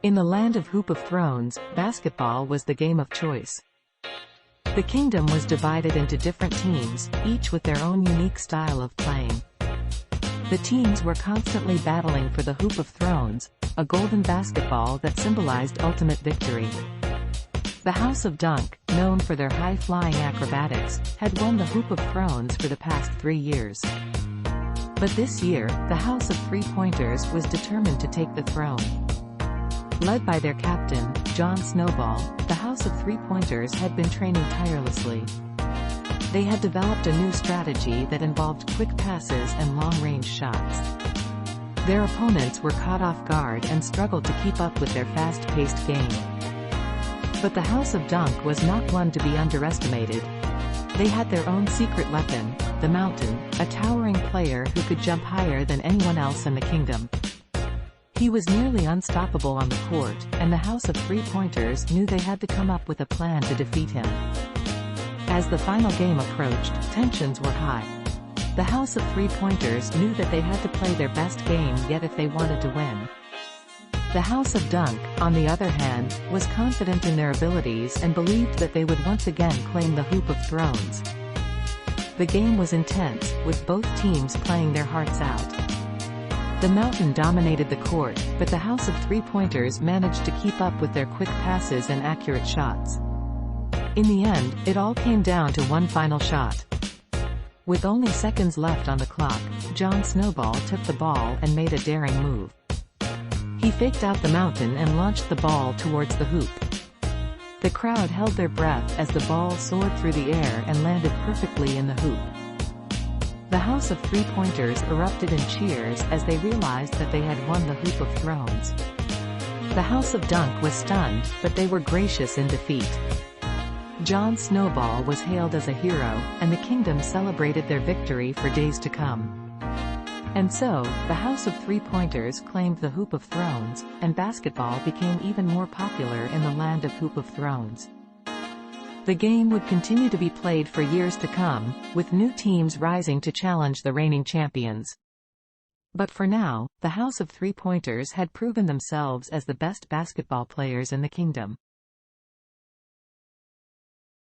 In the land of Hoop of Thrones, basketball was the game of choice. The kingdom was divided into different teams, each with their own unique style of playing. The teams were constantly battling for the Hoop of Thrones, a golden basketball that symbolized ultimate victory. The House of Dunk, known for their high-flying acrobatics, had won the Hoop of Thrones for the past 3 years. But this year, the House of Three-Pointers was determined to take the throne. Led by their captain, Jon Snowball, the House of Three-Pointers had been training tirelessly. They had developed a new strategy that involved quick passes and long-range shots. Their opponents were caught off guard and struggled to keep up with their fast-paced game. But the House of Dunk was not one to be underestimated. They had their own secret weapon, the Mountain, a towering player who could jump higher than anyone else in the kingdom. He was nearly unstoppable on the court, and the House of Three-Pointers knew they had to come up with a plan to defeat him. As the final game approached, tensions were high. The House of Three-Pointers knew that they had to play their best game yet if they wanted to win. The House of Dunk, on the other hand, was confident in their abilities and believed that they would once again claim the Hoop of Thrones. The game was intense, with both teams playing their hearts out. The Mountain dominated the court, but the House of Three-Pointers managed to keep up with their quick passes and accurate shots. In the end, it all came down to one final shot. With only seconds left on the clock, Jon Snowball took the ball and made a daring move. He faked out the Mountain and launched the ball towards the hoop. The crowd held their breath as the ball soared through the air and landed perfectly in the hoop. The House of Three-Pointers erupted in cheers as they realized that they had won the Hoop of Thrones. The House of Dunk was stunned, but they were gracious in defeat. Jon Snowball was hailed as a hero, and the kingdom celebrated their victory for days to come. And so, the House of Three-Pointers claimed the Hoop of Thrones, and basketball became even more popular in the land of Hoop of Thrones. The game would continue to be played for years to come, with new teams rising to challenge the reigning champions. But for now, the House of Three-Pointers had proven themselves as the best basketball players in the kingdom.